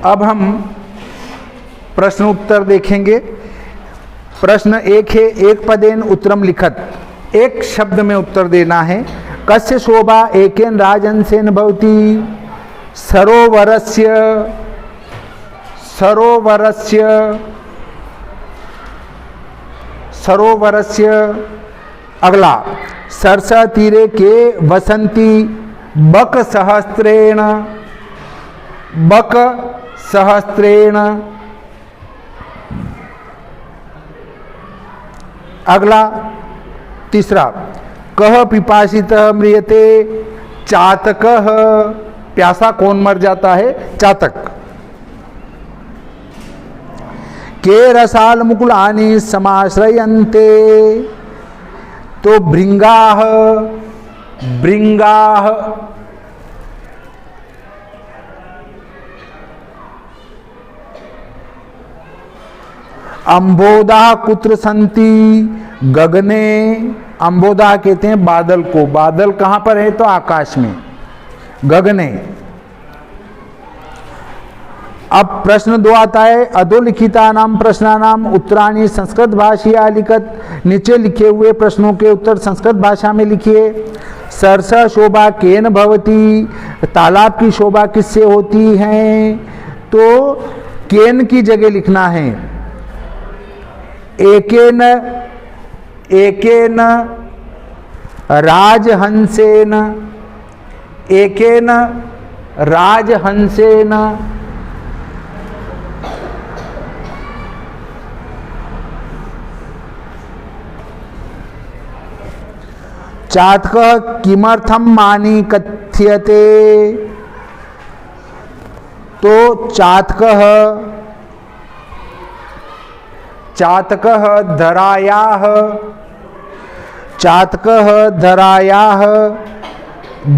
अब हम प्रश्न उत्तर देखेंगे। प्रश्न एक है, एक पदेन उत्तरम लिखत, एक शब्द में उत्तर देना है। कस्य शोभा एकेन राजहंसेन भवति? सरोवरस्य, सरोवरस्य, सरोवरस्य। अगला, सरसा तीरे के वसंती बक सहस्त्रेण, बक सहस्त्रेण। अगला तीसरा, कह पिपासितः म्रियते चातकः, प्यासा कौन मर जाता है? चातक। के रसाल मुकुलानि समाश्रयन्ते, तो भृंगाः, भृंगाः। अंबोदा कुत्र संति गगने, अंबोदा कहते हैं बादल को। बादल कहां पर है? तो आकाश में। गगने। अब प्रश्न 2 आता है, अधोलिखिता नाम प्रश्नानाम उत्तराणि संस्कृत भाषया लिखत, नीचे लिखे हुए प्रश्नों के उत्तर संस्कृत भाषा में लिखिए। सरसा शोभा केन भवति, तालाब की शोभा किससे होती है? तो केन की जगह लिखना है एकेन, एकेन राजहंसेन, एकेन राजहंसेन। चातकः किमर्थं मानी कथ्यते, तो चातकः, चातकः धरायाः, चातकः धरायाः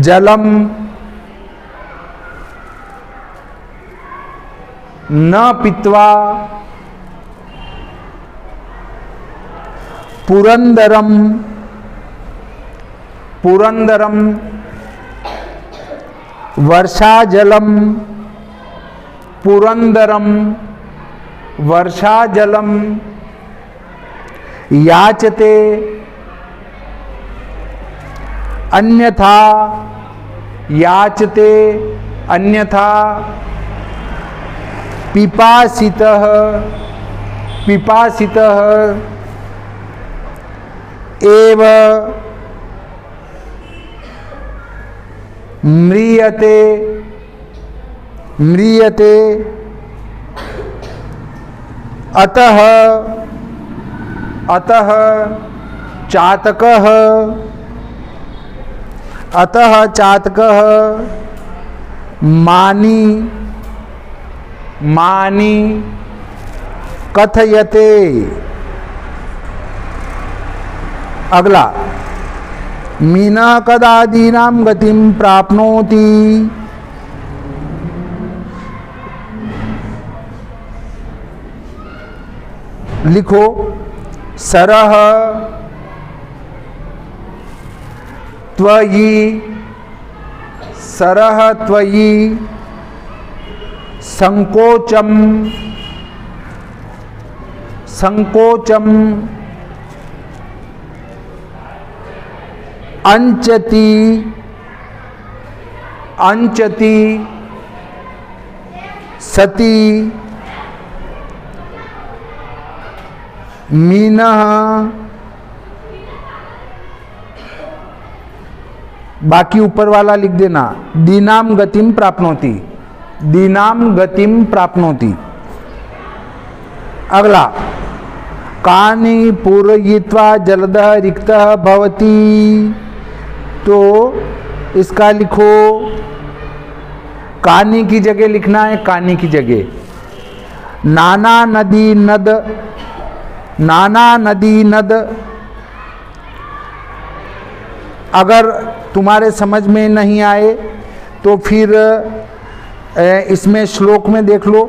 जलम न पीत्वा पुरंदरम, पुरंदरम वर्षाजलम, पुरंदरम वर्षाजलम याचते, अन्यथा, याचते अन्यथा पिपासितः, पिपासितः एव म्रियते, म्रियते। अतः, अतः चातकः, अतः चातकः मानी, मानी कथयते। अगला, मीनः कदादीनां गतिं प्राप्नोति, लिखो सरः त्वयि, सरः त्वयि संकोचम, संकोचम अंचति, अंचति सति मीनः। बाकी ऊपर वाला लिख देना, दीनाम गतिम प्राप्नोति, दीनाम गतिम प्राप्नोति। अगला, कानि पूरयित्वा जलदः रिक्तः भवति, तो इसका लिखो, कानि की जगह लिखना है, कानि की जगह नाना नदी नद, नाना नदी नद। अगर तुम्हारे समझ में नहीं आए तो फिर इसमें श्लोक में देख लो।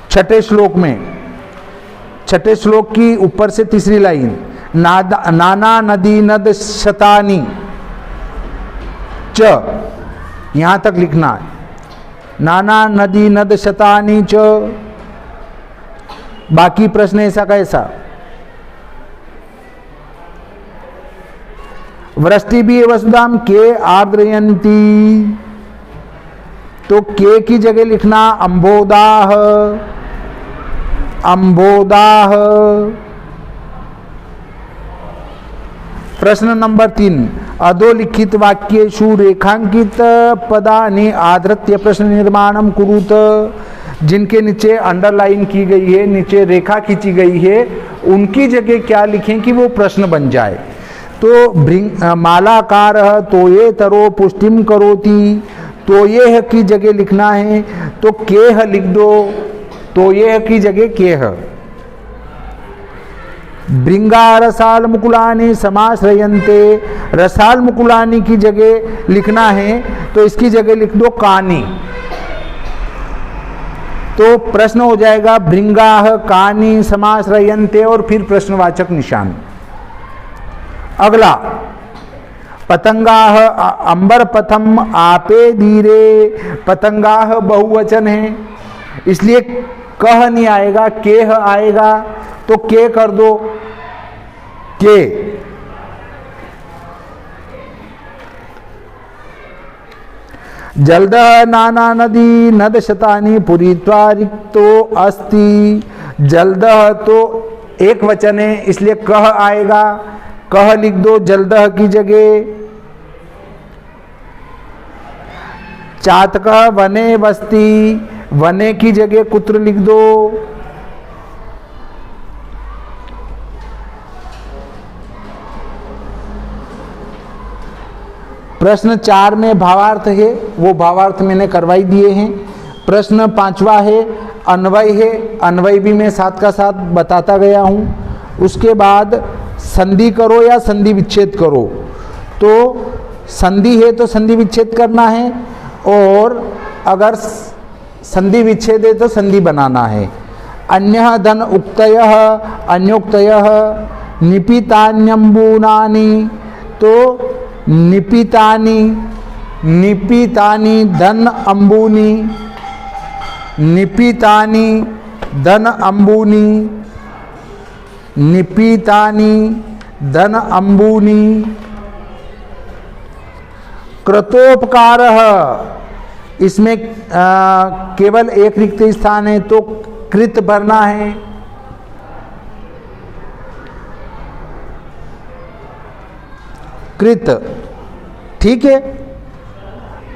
छठे श्लोक में, छठे श्लोक की ऊपर से तीसरी लाइन, नाना नदी नद शतानी, च, यहां तक लिखना है। नाना नदी नद शतानी च, बाकी प्रश्न ऐसा कैसा। वृष्टि भी वसुधाम के आर्द्रयंती, तो के की जगह लिखना अंबोदाह, अंबोदाह। प्रश्न नंबर 3, अधोलिखित वाक्येषु रेखांकित पदानि आधृत्य प्रश्न निर्माणम कुरुत, जिनके नीचे अंडरलाइन की गई है, नीचे रेखा खींची गई है, उनकी जगह क्या लिखें कि वो प्रश्न बन जाए। तो मालाकार तो ये तरो पुष्टिम करोति, तो ये की जगह लिखना है तो केह लिख दो, तो ये की जगह केह। भृंगा रसाल मुकुलानी समाश्रयन्ते, रसाल मुकुलानी की जगह लिखना है तो इसकी जगह लिख दो कानी, तो प्रश्न हो जाएगा भृंगाह कानी समाश्रयन्ते और फिर प्रश्नवाचक निशान। अगला, पतंगाह अंबर पथम आपे धीरे, पतंगाह बहुवचन है इसलिए कह नहीं आएगा, केह आएगा, तो के कर दो के। जल्दः नाना नदी नद शतानी पुरीत्वा रिक्तो अस्ति, जल्दः तो एक वचन है इसलिए कह आएगा, कह लिख दो जल्दः की जगह। चातकः वने बस्ती, वने की जगह कुत्र लिख दो। प्रश्न 4 में भावार्थ है, वो भावार्थ मैंने करवाई दिए हैं। प्रश्न 5वां है अन्वय है, अन्वय भी मैं साथ का साथ बताता गया हूँ। उसके बाद संधि करो या संधि विच्छेद करो, तो संधि है तो संधि विच्छेद करना है, और अगर संधि विच्छेद है तो संधि बनाना है। अन्यः धन उक्तयः अन्योक्तयः निपितान्यम्बूनानि, तो निपितानि, निपितानि धन अम्बूनि, निपितानि धन अम्बूनि, निपीतानि धन अम्बूनि। कृतोपकारः, इसमें केवल एक रिक्त स्थान है तो कृत भरना है। कृत, ठीक है।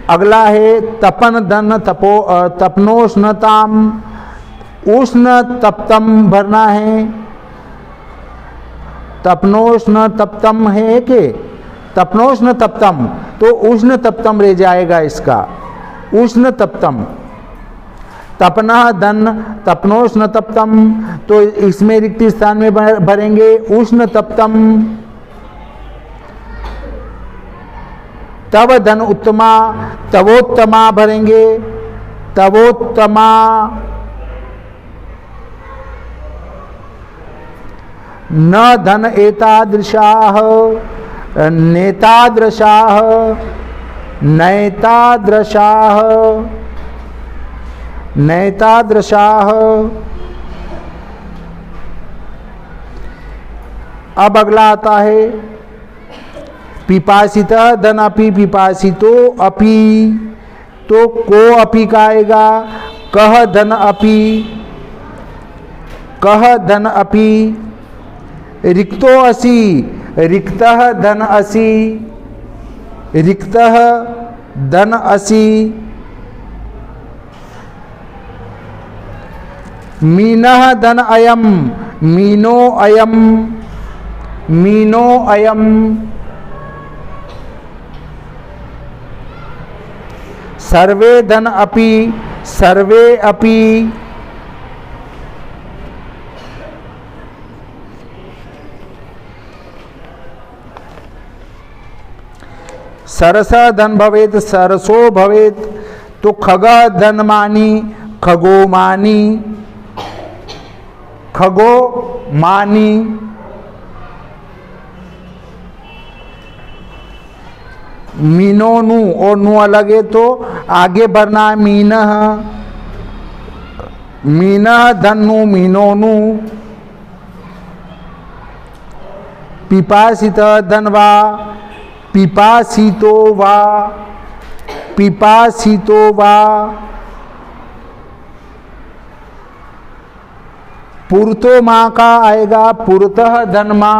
अगला है तपन धन तपो तपनोष्णताम, उष्ण तप्तम भरना है। तपनोष्ण तप्तम है कि तपनोष्ण तप्तम, तो उष्ण तप्तम रह जाएगा इसका, उष्ण तप्तम। तपना धन तपनोष्ण तप्तम, तो इसमें रिक्त स्थान में भरेंगे उष्ण तप्तम। तव धन उत्तमा, तवोत्तमा भरेंगे, तवोत्तमा। न धन एतादृशाः नेतादृशाः नैतादृशाः नैतादृशाः। अब अगला आता है पिपासितः धन अपि पिपासितो अपि, तो को अपि का आएगा, कह धन अपि, कह धन अपि। रिक्तो असि, रिक्तः धन असि, रिक्तः धन असि। मीनः धन अयम, मीनो अयम, मीनो अयम। सर्वे धन अपि, सर्वे अपि। सरस धन भवेत, सरसो भवेत, तो खग धन मानी, खगो मानी, खगो मानी। मीनो नु, और नु अलग है तो आगे बढ़ना है मीनह, मीनह धनु मीनोनु। पिपासित धनवा, पिपासितो वा, पिपासितो वा। पुरतो माँ का आएगा पुरतः धनमा,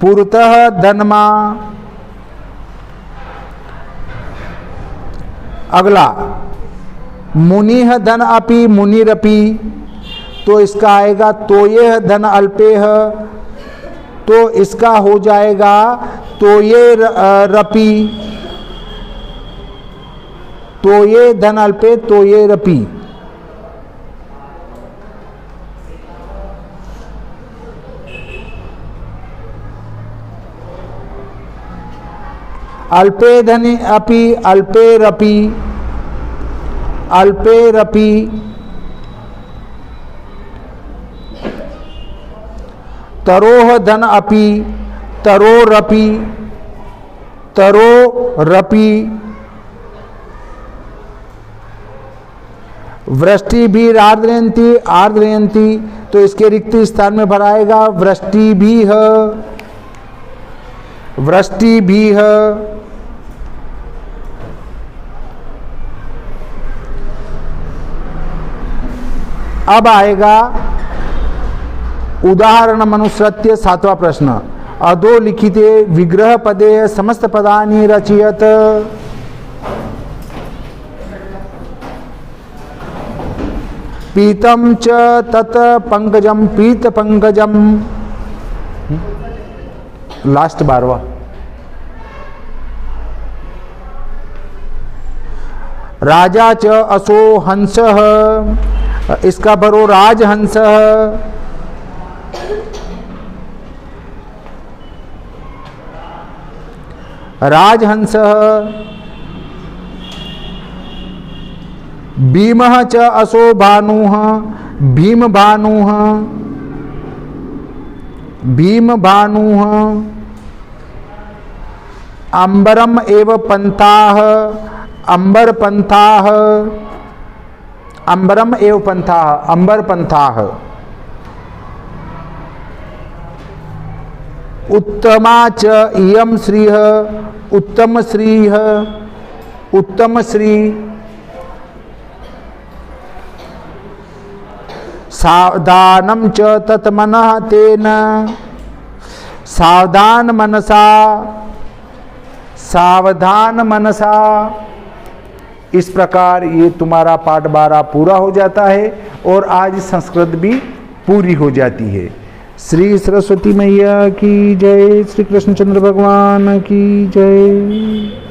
पुरतः धनमा। अगला मुनिह धन अपि मुनिरपि, तो इसका आएगा तोयेह धन अल्पेह, तो इसका हो जाएगा तोये रपि, तोये धन अल्पे तोये रपि। अल्पे धनि अपि अल्पे रपि, अल्पे रपि। तरोह धन अपि तरो रपि, तरो रपि। वृष्टि भी आर्द्रयंती, आर्द्रयंती, तो इसके रिक्त स्थान में भराएगा वृष्टि भी है, वृष्टि भी है। अब आएगा उदाहरण मनुसृत्य 7वां प्रश्न। अधोलिखिते विग्रह पदे समस्त पदानि रचयत। पीतम च तत पंकजम, पीत पंकजम। लास्ट 12वां। राजा च असो हंसः, इसका भरो राजहंसः। राजहंसः। भीमः च असो भानुः, भीम भानुः, भीम भानुः। अंबरम एव पंथाः, अंबर पंथाः, अंबरम एव पंथाः, अंबर पंथाः। उत्तमा च इयं श्रीः, उत्तम श्रीः, उत्तम श्री। सावधानम च तत्मनः तेन, सावधान मनसा, सावधान मनसा। इस प्रकार ये तुम्हारा पाठ 12 पूरा हो जाता है और आज संस्कृत भी पूरी हो जाती है। श्री सरस्वती मैया की जय, श्री कृष्णचंद्र भगवान की जय।